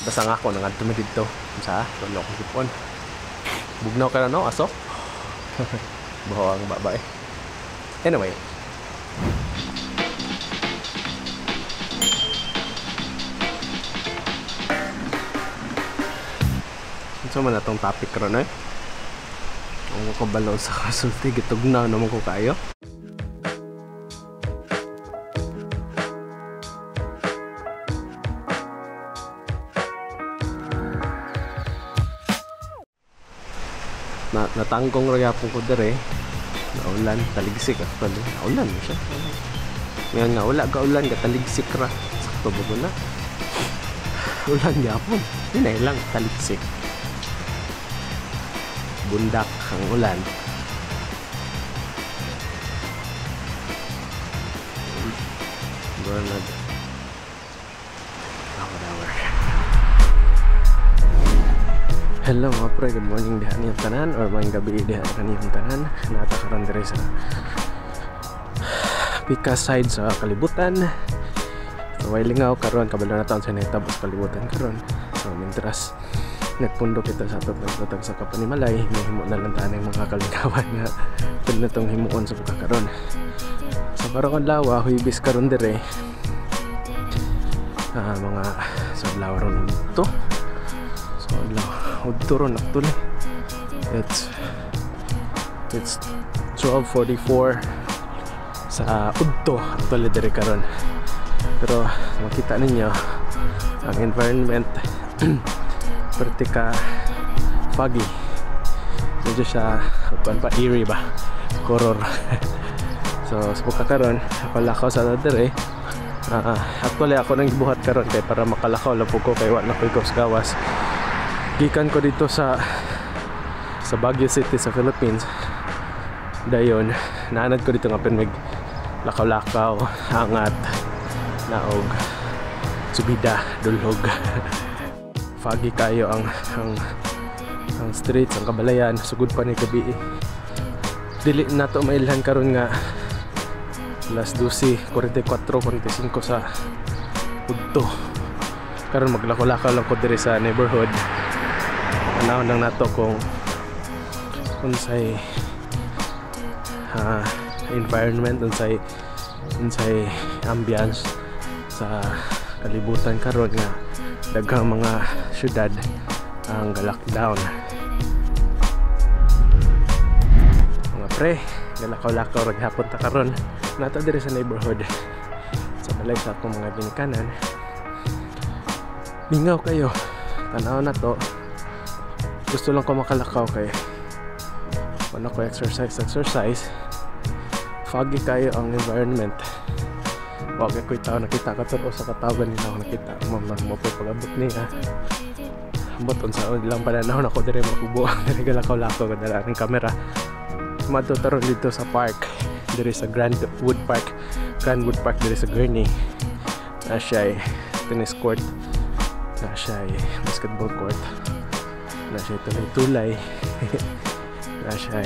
Basta nga ako nangadto mi didto sa tulo ko hipon. Bugnaw ka na no aso. Bahaw ang babae. Anyway, so man atong topic ron eh. Ang ko balaw sa kasulti gitugnaw naman ko kayo. Natanggong rayapon ko dire. Naulan, taligsik actually. Naulan siya. Ngayon nga wala ka ulan, taligsik ra. Sakto ba ko na? Ulan yapon. Hinay lang, taligsik. Bundak ang ulan. Bernard. Hello mga pre, good morning diha niyong tanan or mga gabi diha niyong tanan. Natakaran dire sa Pika side sa kalibutan. So way lingaw karon kabalo na taon sa nahitabos kalibutan karon. So mintras nagpundo kita sa atot ng sa kapanimalay, mahimo na lang tanang mga kalingawan nga pud na tong himuon sa pagkakaron. So karon lawa huibis karon dire. Mga sa lawa ron to. So lawa Udto ron actually. It's 12:44 sa Udto actually dire karon. Pero makita ninyo ang environment perti ka foggy. Medyo siya pa eerie ba? Horror. So sa pagkakaron palakaw sa dire. Actually ako nang gibuhat karon kay para makalakaw lang ko kay wa na koy gawas. Gikan ko dito sa Baguio City sa Philippines. Dayon, naanad ko dito nga pinmig lakaw-lakaw, hangat, naog, subida, dulhog. Foggy kayo ang streets, ang kabalayan, sugod pa ni gabi. Dili na to mailhan karon nga alas 12:44-45 sa Udto. Karon maglakaw-lakaw lang ko diri sa neighborhood. Anahon lang nato kung unsay environment, unsay ambience sa kalibutan karon nga daghang mga syudad ang lockdown. Mga pre, galakaw-lakaw rag hapon ta karon nato diri sa neighborhood sa balay sa akong mga binikanan. Lingaw kayo, tanaw na to. Gusto lang ko makalakaw kay wala ko exercise. Foggy kayo ang environment. Wag ako'y tao nakita ka to sa katawan nila ako nakita mo po pag-abot niya. Ambot unsa lang pananahon ako dire makubo dire galakaw-lakaw ko dala ng kamera. Madto taron dito sa park dire sa Grand Wood Park dire sa Gurney. Na siya tennis court, na siya basketball court, na siya tulay-tulay, na siya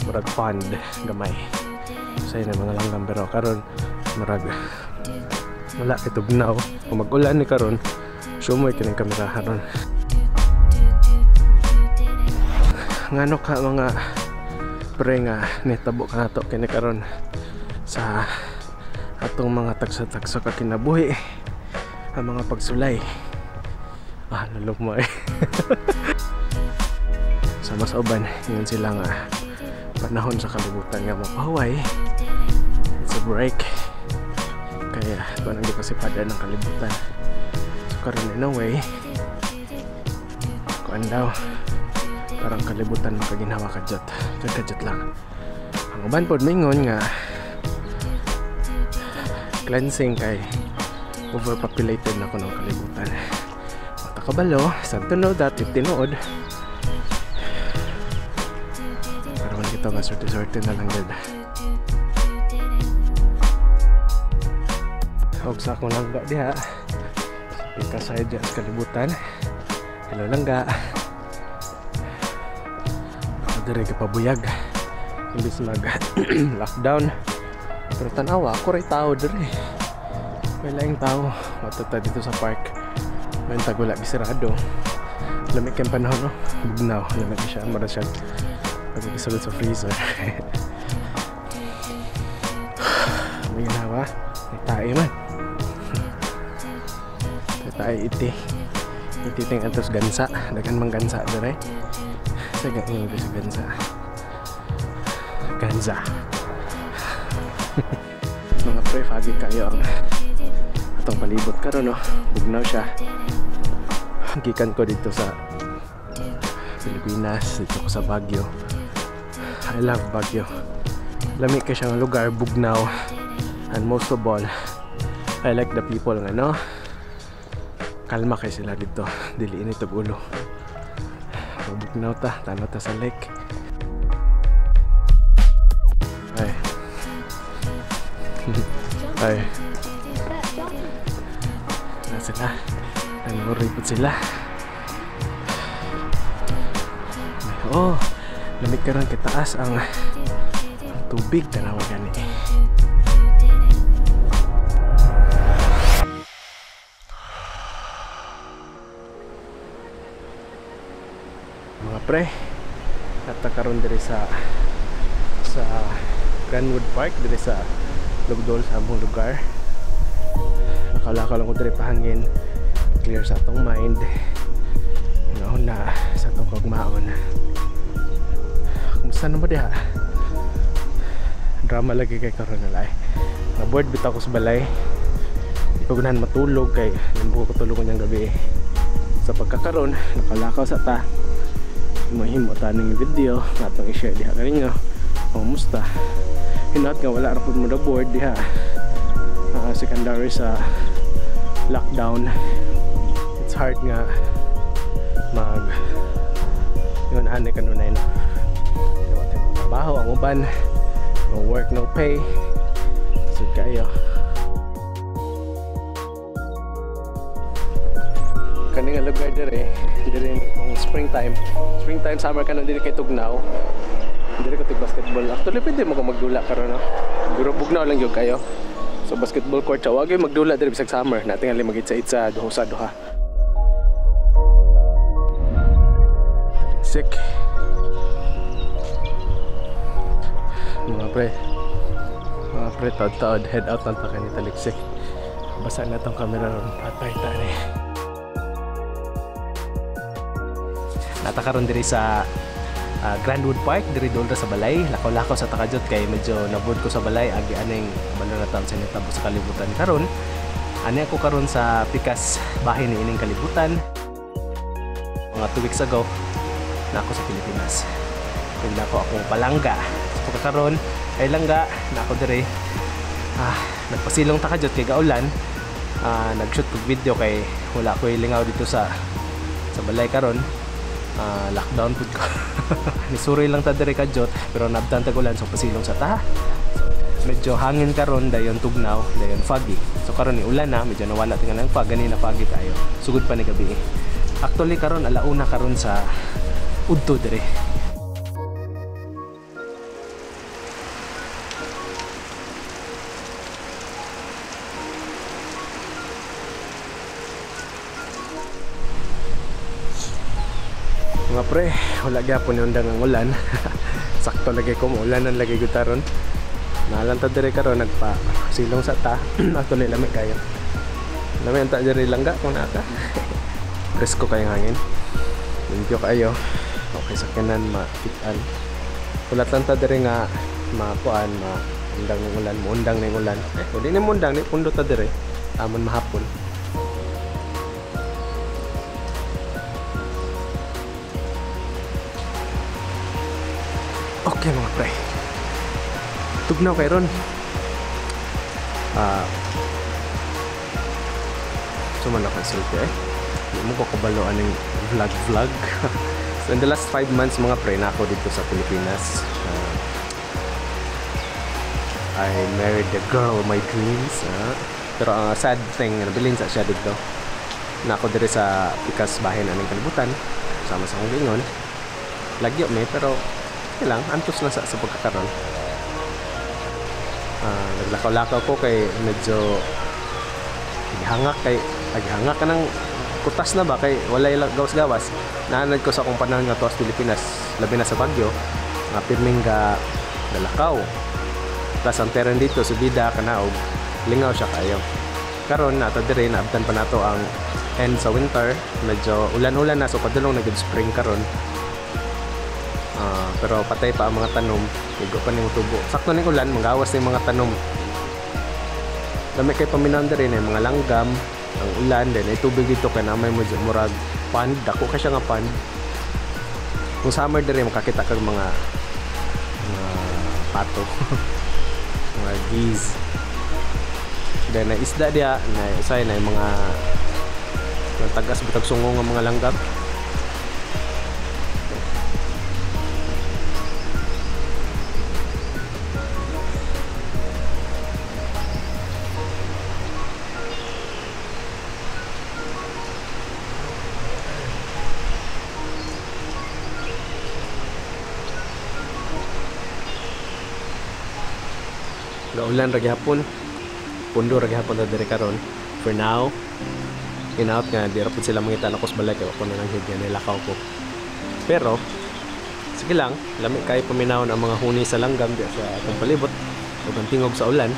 murag pond gamay sa na mga langgam. Pero karon murag wala itugnaw kung mag-ulan ni karon sumoy kining kamera karon. Ngano ka mga pre nga nitabo ka nato kini karon sa atong mga tagsa-tagsa ka kinabuhi, ang mga pagsulay. Lalumay. Sa mas uban, yun sila nga panahon sa kalibutan nga mapahuway. It's a break. Kaya ito nang di pasipada ng kalibutan. So karon in a way, kuan daw, parang kalibutan makaginhawa kadyot. Kadyot lang. Ang uban pod mingon nga cleansing kay overpopulated na ko ng kalibutan. Kabalo, sa tunood at tinuod. Pero man kita masorte-sorte na lang dyan. Huwag sa akong langga diha. Pika side diya sa kalibutan. Hello langga. Dire ka pabuyag. Imbis mag lockdown. Pero tanawa, ako rin tao dire. May laing tao. Matata dito sa park. may tagula gisirado. Lamig kayong panahon, no? Bugnaw, lamig siya, mara siya pagkakisulod sa freezer. May ginawa, may tae man. May tae iti ting atos gansa, dagan mang gansa dire. Sa English gansa. Gansa. Mga pre, fagi kayo ang atong palibot karon, no? Bugnaw siya. Gikan ko dito sa Pilipinas, dito ko sa Baguio. I love Baguio. Lamig ka siyang lugar, bugnaw. And most of all, I like the people nga, no? Kalma kayo sila dito. Dili init og ulo. Bugnaw ta, tanaw ta sa lake. Ay. Ay. Na sila. Nanuripot sila. Oh, lamig ka rin kitaas ang tubig. Tanawa gani. Mga pre, natakaroon diri sa Grandwood Park, diri sa Lugdol sa among lugar. Nakalakaw lang ko diri pahangin, clear sa atong mind, na sa atong kagmaon. Kumusta na mo diha? Drama lagi kay karon na na board bitaw ko sa balay. Di ko ganahan matulog kay limbo ko tulog niyang gabi. Sa pagkakaroon, nakalakaw sa ta. Himo taning video natong i-share diha kaninyo. Kumusta? Hinat nga wala ra pud mo da board diha. Secondary sa lockdown. It's hard nga mag yun ane kanunay no. Wala tayong trabaho ang uban. No work, no pay. So kayo. Kani nga lugar dire kung springtime, summer kanon dire kay Tugnaw. Dire ko tig basketball. Actually pwede mo magdula karon no. Guro Bugnaw lang gyud kayo. So basketball court sa wagay magdula dire bisag summer. Nating ali magitsa-itsa duha sa duha. Sick. Mga pre taod head out ng takay ni Taliksik. Basa na tong camera ron patay tani. Natakaroon diri sa Grandwood Park, diri dolra sa balay. Lakaw-lakaw sa takajot kay medyo nabud ko sa balay agi aning balo na taon sa nitabo sa kalibutan karon. Ani ako karon sa pikas bahin ni ining kalibutan. Mga 2 weeks ago na ako sa Pilipinas. Kung na ako akong palangga. So karon ay langga na ako diri. Nagpasilong takajot kay gaulan. Nag-shoot og video kay wala ko ilingaw dito sa balay karon. Lockdown pud ko. Nisuri lang ta diri kajot pero nabdan tagulan so pasilong sa ta. So, medyo hangin karon dayon Tugnaw, dayon foggy. So karon ni ulan na, medyo nawala tingal ang fog ganina foggy tayo. Sugod pa ni gabi. Actually karon alauna karon sa udto diri. Mga pre, wala gyapon yung undang ang ulan. Sakto lagi ko ulan ang lagi gutaron. Nalanta dire karon nagpa silong sa ta. Actually lamig kayo. Lamig ta dire langga kung naka. Presko kayong hangin. Limpyo kayo. Okay sa kanan makitaan. Ulat lang ta dire nga makuan undang ng ulan, muundang ng ulan. Hindi ni muundang ni pundo ta dire. Amon mahapon. Okay mga pre, Tugnaw kay ron. Suman ako sulti hindi mo ko kabalo aning vlog. So in the last 5 months mga pre na ako dito sa Pilipinas. I married the girl of my dreams. Pero ang sad thing, nabilin sa siya dito. Na ako dito sa pikas bahin aning kalibutan. Sama sa akong gingon. Lagyo may pero lang, antos na sa pagkakaroon. Naglakaw-lakaw ko kay medyo aghangak ka ng kutas na ba kay walay gawas-gawas. Naanad ko sa akong panahon nga tuwas Pilipinas, labi na sa Baguio, nga pirming ga Dalakaw. Plus ang terrain dito subida kanaog, lingaw siya kayo. Karon nato dire naabtan pa nato ang end sa winter, medyo ulan-ulan na so padulong nagud spring karon. Pero patay pa ang mga tanom, igo pa ning tubo. Sakto ning ulan, magawas ning mga tanom. Dami kay paminaw dire na mga langgam, ang ulan din ay tubig dito kay na may murag pond, dako ka siya nga pond. Kung summer dire makakita kag mga pato. Mga geese. Then na isda dia na usay na mga tagas bitag sungo nga mga langgam. Gaulan ra gyapon. Pundo ra gyapon ta diri karon. For now, in-out nga di ra pud sila mangita na kos balay kay ako na lang higyan nilakaw ko. Pero sige lang, lami kay paminawon ang mga huni sa langgam di sa atong palibot ug ang tingog sa ulan.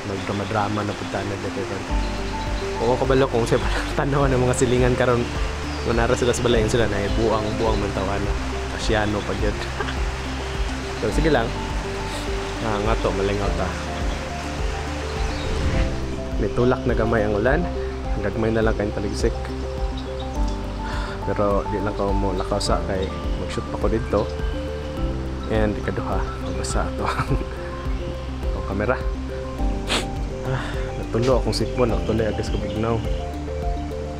Magdrama-drama na pud tanad dito karon. Kung kabalo kung sa tanaw ng mga silingan karon nara sila sa balay sila na buang man tawana. Asyano pa gyud. So sige lang. Nga to, malingaw ta. May tulak na gamay ang ulan. Gagmay na lang kayong taligsik. Pero di lang ko mo lakaw sa kay mag-shoot pa ko dito. And ikaduha, mabasa ito ang kamera. Natulo akong sipon, natuloy agas ko bignaw.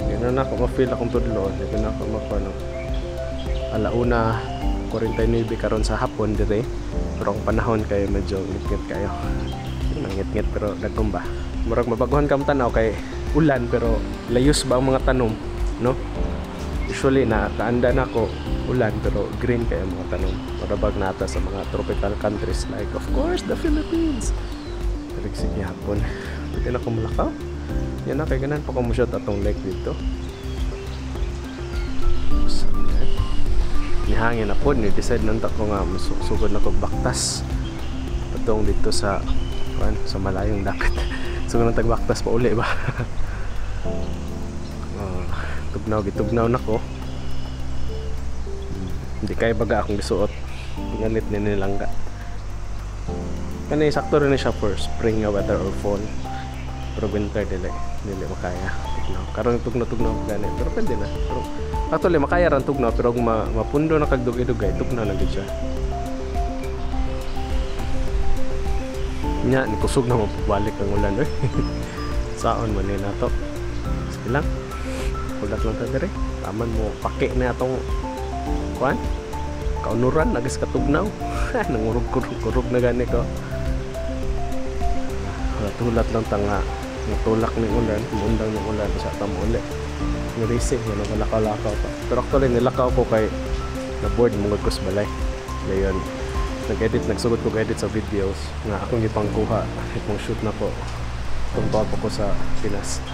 Hindi na ako ma-feel akong tudlo. Hindi na ako ma-feel. Alauna 49 karon sa hapon dire. Pero ang panahon kayo medyo ngit-ngit kayo. Ngit-ngit pero nagkumba. Murag mabaguhan kam tanaw kay ulan pero layos ba ang mga tanom, no? Usually na kaanda na ko ulan pero green kayo mga tanom. Marabag nata sa mga tropical countries like of course the Philippines. Sige hapon. Pwede na ko malakaw. Yan na kay ganan pa ko mo shot atong lake dito. Nihangin na po, ni-decide nang ko nga sugod na ko baktas patong dito sa malayong dagat. Sugod nang tagbaktas pa uli ba. Gitugnaw na ko. Hindi kay baga akong gisuot ngalit ni nilangga kanay sakto rin siya for spring nga weather or fall pero winter dili makaya karon tugnaw gani pero pwede na pero actually makaya ran tugnaw pero kung mapundo na kagdugay-dugay tugnaw na gid siya nya ni kusog na mabalik ang ulan saon man ni nato sige lang ulat lang ta dire taman mo paki na atong kuan kaunuran nagis katugnaw nangurog-kurog na gani ko tulat lang tanga tulak ng ulan mundang ng ulan sa tamo uli nirisig mo nang lakaw-lakaw pa pero actually nilakaw ko kay na board mong gagkos balay ngayon nagsugod ko edit sa videos nga akong gipangkuha itong shoot na ko itong bago ko sa Pinas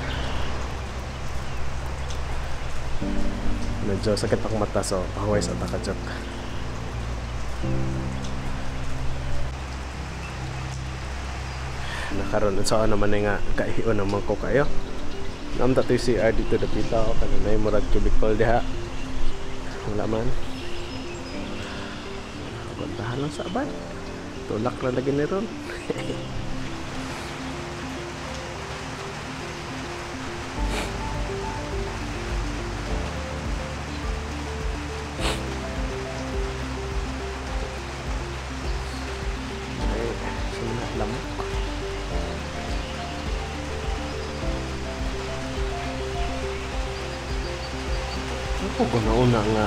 medyo sakit ang mata so pahuway sa takajak nakaroon sa naman nga kaihion naman ko kayo namta to yung CR dito dapita ako kanunay murag cubicle diha wala man kontahan lang sa abad tulak na lagi ni ron ay sumunod lamok ako ko nauna nga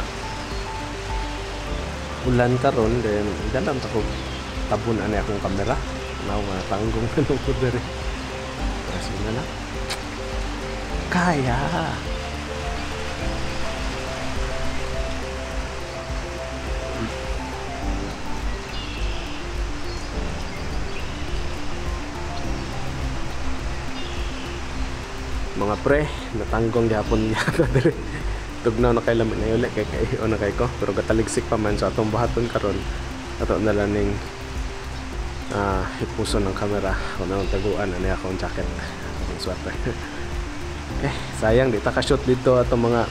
ulan karon then dalam ta ko tabun ani akong kamera naw nga tanggong kanong ko dere kasi na kaya mga pre, natanggong gihapon yata dire. Tugnaw na kay lamig na uli kay kayo na kay ko, pero gataligsik pa man sa atong buhaton karon. Ato na lang ning hipuson ng camera kung anong taguan na niya akong jacket akong sweater. Okay, sayang di ta ka-shoot dito atong mga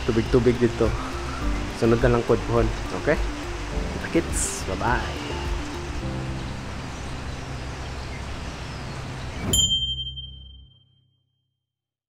tubig-tubig dito. Sunod na lang pod pohon. Okay? Kita kits, bye bye.